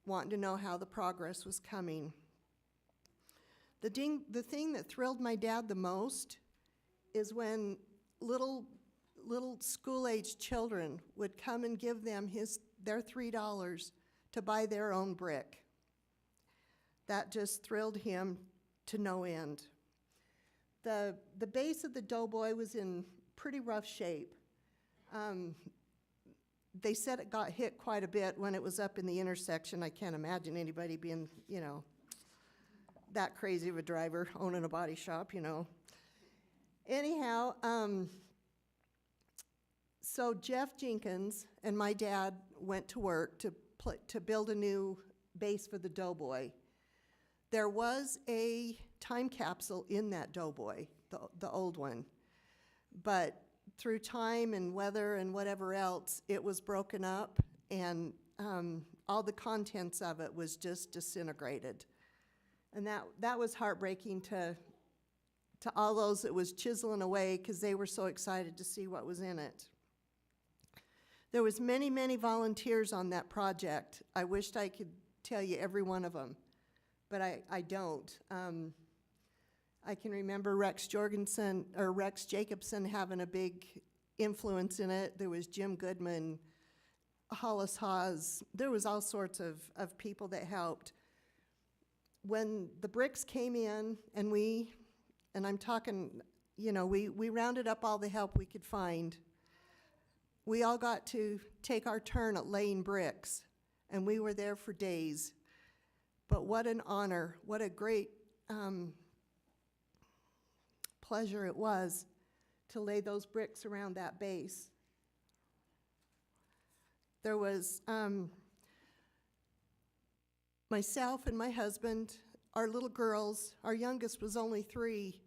wanting to know how the progress was coming. The thing that thrilled my dad the most is when little school-aged children would come and give them their $3 to buy their own brick. That just thrilled him to no end. The base of the Doughboy was in pretty rough shape. They said it got hit quite a bit when it was up in the intersection. I can't imagine anybody being, that crazy of a driver owning a body shop, Anyhow, so Jeff Jenkins and my dad went to work to build a new base for the Doughboy. There was a time capsule in that Doughboy, the old one, but through time and weather and whatever else, it was broken up, and all the contents of it was just disintegrated. And that was heartbreaking to all those that was chiseling away, because they were so excited to see what was in it. There was many, many volunteers on that project. I wished I could tell you every one of them, but I don't. I can remember Rex Jacobson having a big influence in it. There was Jim Goodman, Hollis Hawes. There was all sorts of people that helped. When the bricks came in, and I'm talking, we rounded up all the help we could find. We all got to take our turn at laying bricks, and we were there for days. But what an honor, what a great pleasure it was to lay those bricks around that base. There was myself and my husband, our little girls. Our youngest was only 3,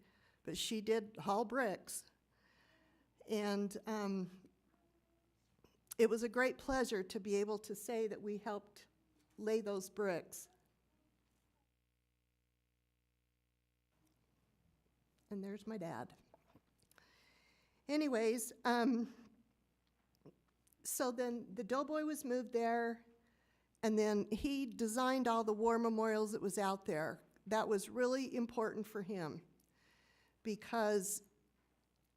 but she did haul bricks. And it was a great pleasure to be able to say that we helped lay those bricks. And there's my dad. Anyways, so then the Doughboy was moved there, and then he designed all the war memorials that was out there. That was really important for him because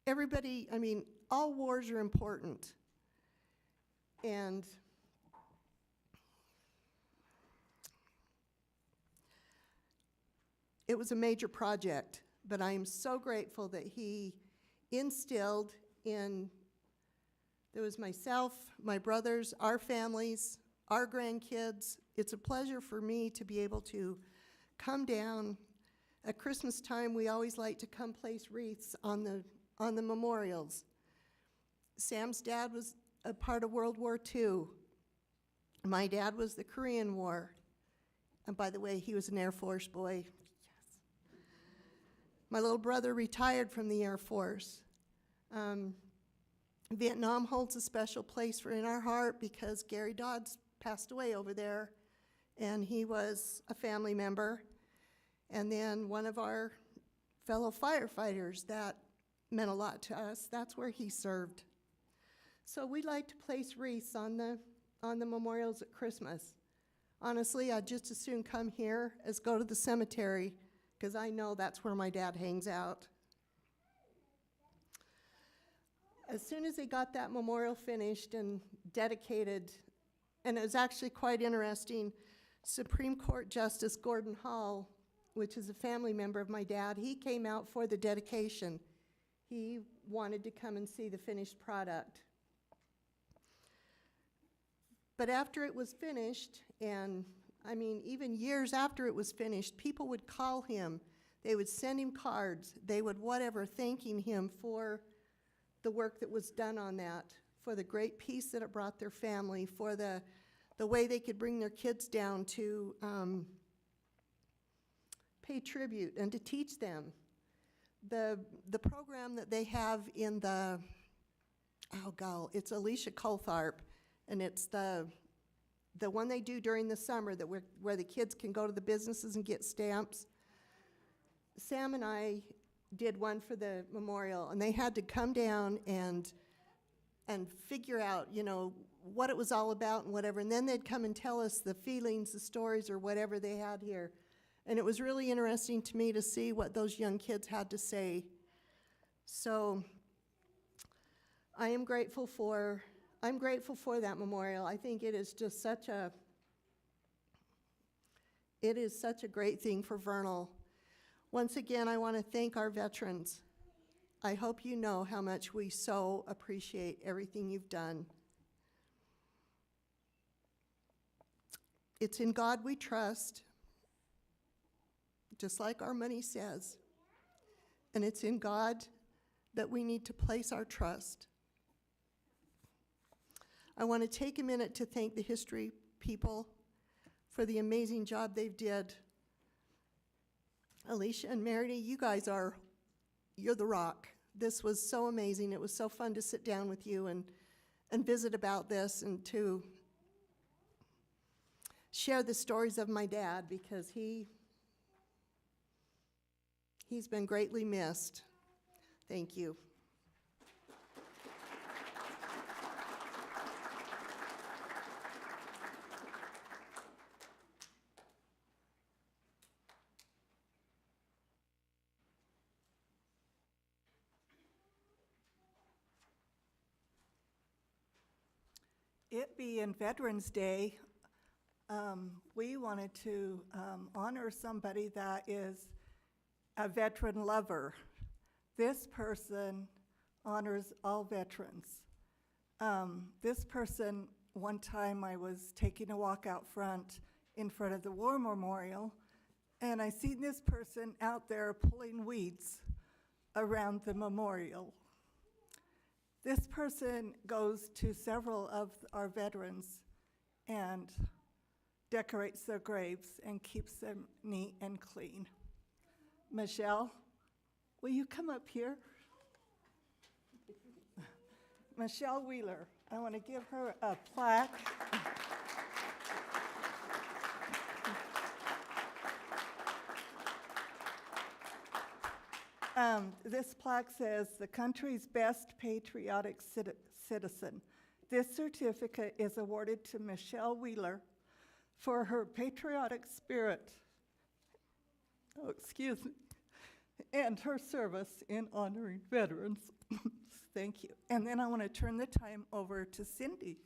everybody, I mean, all wars are important. And it was a major project, but I am so grateful that he instilled in, there was myself, my brothers, our families, our grandkids. It's a pleasure for me to be able to come down. At Christmas time, we always like to come place wreaths on the memorials. Sam's dad was a part of World War II. My dad was the Korean War. And by the way, he was an Air Force boy. Yes. My little brother retired from the Air Force. Vietnam holds a special place in our heart because Gary Dodds passed away over there, and he was a family member. And then one of our fellow firefighters that meant a lot to us, that's where he served. So we like to place wreaths on the memorials at Christmas. Honestly, I'd just as soon come here as go to the cemetery because I know that's where my dad hangs out. As soon as they got that memorial finished and dedicated, and it was actually quite interesting, Supreme Court Justice Gordon Hall, which is a family member of my dad, he came out for the dedication. He wanted to come and see the finished product. But after it was finished, and I mean, even years after it was finished, people would call him. They would send him cards. They would whatever, thanking him for the work that was done on that, for the great peace that it brought their family, for the way they could bring their kids down to pay tribute and to teach them. The program that they have in the, it's Alicia Coltharp, and it's the one they do during the summer where the kids can go to the businesses and get stamps. Sam and I did one for the memorial, and they had to come down and figure out, you know, what it was all about and whatever, and then they'd come and tell us the feelings, the stories, or whatever they had here. And it was really interesting to me to see what those young kids had to say. So I am grateful for that memorial. I think it is just such a great thing for Vernal. Once again, I want to thank our veterans. I hope you know how much we so appreciate everything you've done. It's in God we trust, just like our money says. And it's in God that we need to place our trust. I want to take a minute to thank the history people for the amazing job they've did. Alicia and Meredith, you guys you're the rock. This was so amazing. It was so fun to sit down with you and visit about this and to share the stories of my dad because he's been greatly missed. Thank you. It being Veterans Day, we wanted to honor somebody that is a veteran lover. This person honors all veterans. This person, one time I was taking a walk out front in front of the War Memorial, and I seen this person out there pulling weeds around the memorial. This person goes to several of our veterans and decorates their graves and keeps them neat and clean. Michelle, will you come up here? Michelle Wheeler, I want to give her a plaque. This plaque says, "The country's best patriotic citizen." This certificate is awarded to Michelle Wheeler for her patriotic spirit, and her service in honoring veterans. Thank you. And then I want to turn the time over to Cindy.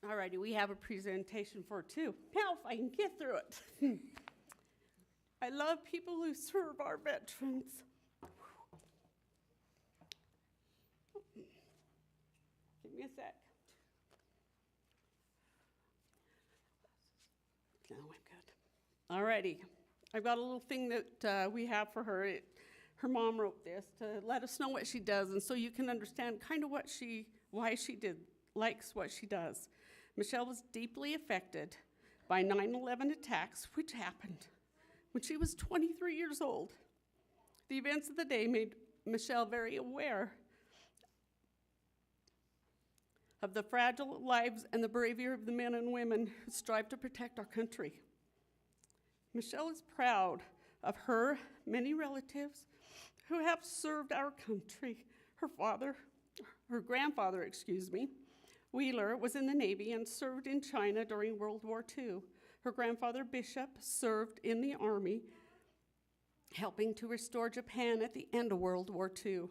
All righty, we have a presentation for two. Now, if I can get through it. I love people who serve our veterans. Give me a sec. No, I'm good. All righty. I've got a little thing that we have for her. Her mom wrote this to let us know what she does, and so you can understand kind of why she likes what she does. Michelle was deeply affected by 9/11 attacks, which happened when she was 23 years old. The events of the day made Michelle very aware of the fragile lives and the bravery of the men and women who strive to protect our country. Michelle is proud of her many relatives who have served our country. Her grandfather, Wheeler, was in the Navy and served in China during World War II. Her grandfather, Bishop, served in the Army, helping to restore Japan at the end of World War II.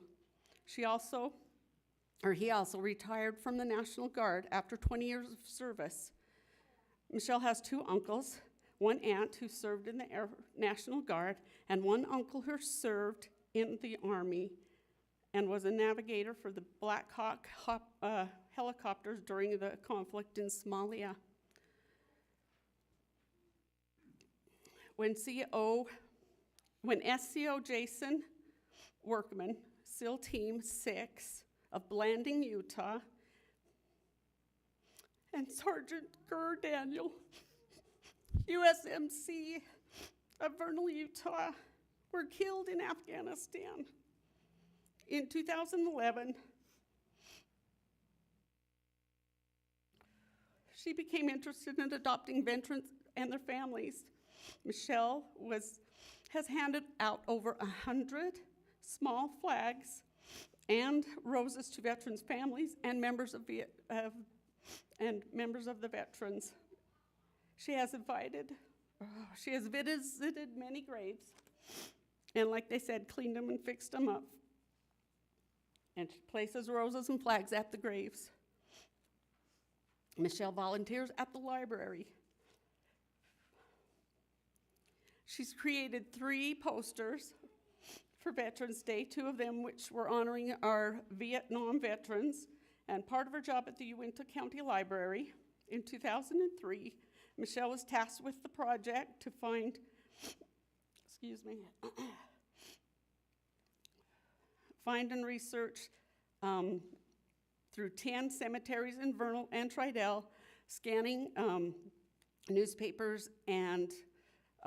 He also retired from the National Guard after 20 years of service. Michelle has two uncles, one aunt who served in the National Guard, and one uncle who served in the Army and was a navigator for the Black Hawk helicopters during the conflict in Somalia. When SCO Jason Workman, SEAL Team 6 of Blanding, Utah, and Sergeant Gurr Daniel, USMC of Vernal, Utah, were killed in Afghanistan. In 2011, she became interested in adopting veterans and their families. Michelle has handed out over 100 small flags and roses to veterans' families and members of the veterans. She has visited many graves, and like they said, cleaned them and fixed them up. And she places roses and flags at the graves. Michelle volunteers at the library. She's created 3 posters for Veterans Day, 2 of them which were honoring our Vietnam veterans, and part of her job at the Uinta County Library. In 2003, Michelle was tasked with the project to find and research through 10 cemeteries in Vernal and Tridell, scanning newspapers and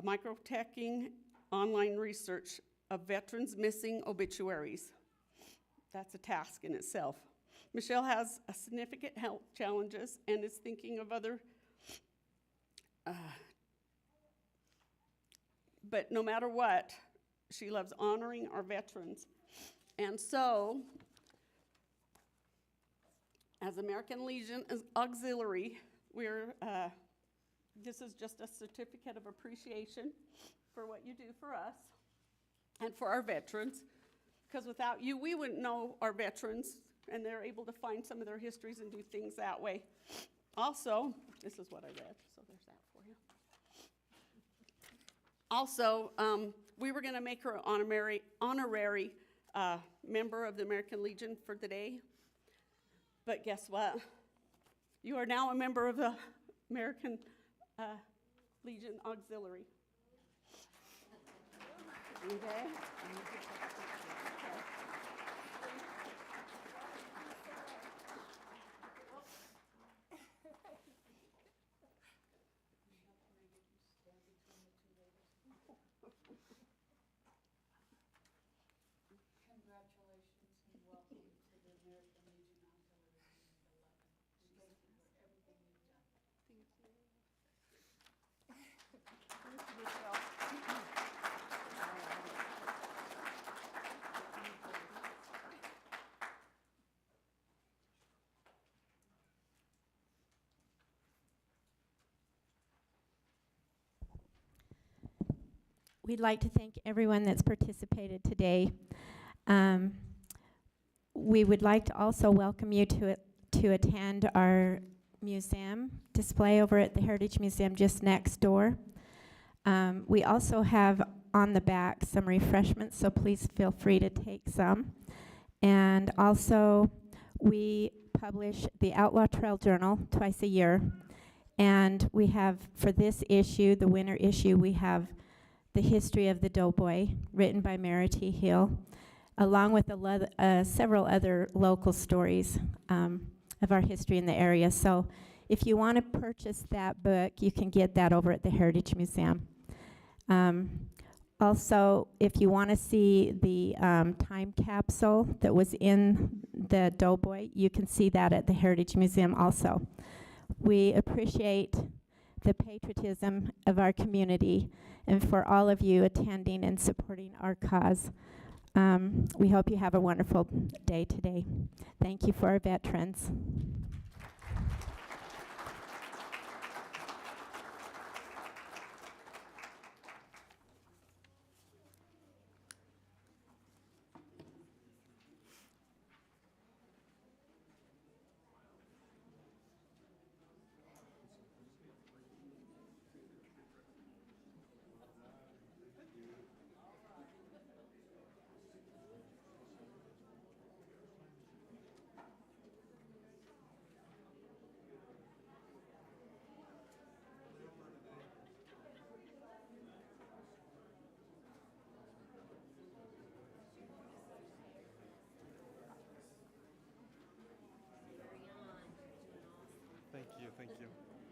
microteching online research of veterans' missing obituaries. That's a task in itself. Michelle has a significant health challenges and is thinking of other, but no matter what, she loves honoring our veterans. And so, as American Legion Auxiliary, this is just a certificate of appreciation for what you do for us and for our veterans, because without you, we wouldn't know our veterans, and they're able to find some of their histories and do things that way. Also, this is what I read, so there's that for you. Also, We were going to make her an honorary member of the American Legion for the day. But guess what? You are now a member of the American Legion Auxiliary. Okay? We'd like to thank everyone that's participated today. We would like to also welcome you to attend our museum display over at the Heritage Museum just next door. We also have on the back some refreshments, so please feel free to take some. And also, we publish the Outlaw Trail Journal twice a year. And we have, for this issue, the winter issue, we have the history of the doughboy, written by Merity Hill, along with several other local stories of our history in the area. So if you want to purchase that book, you can get that over at the Heritage Museum. Also, if you want to see the time capsule that was in the doughboy, you can see that at the Heritage Museum also. We appreciate the patriotism of our community and for all of you attending and supporting our cause. We hope you have a wonderful day today. Thank you for our veterans. Thank you, thank you.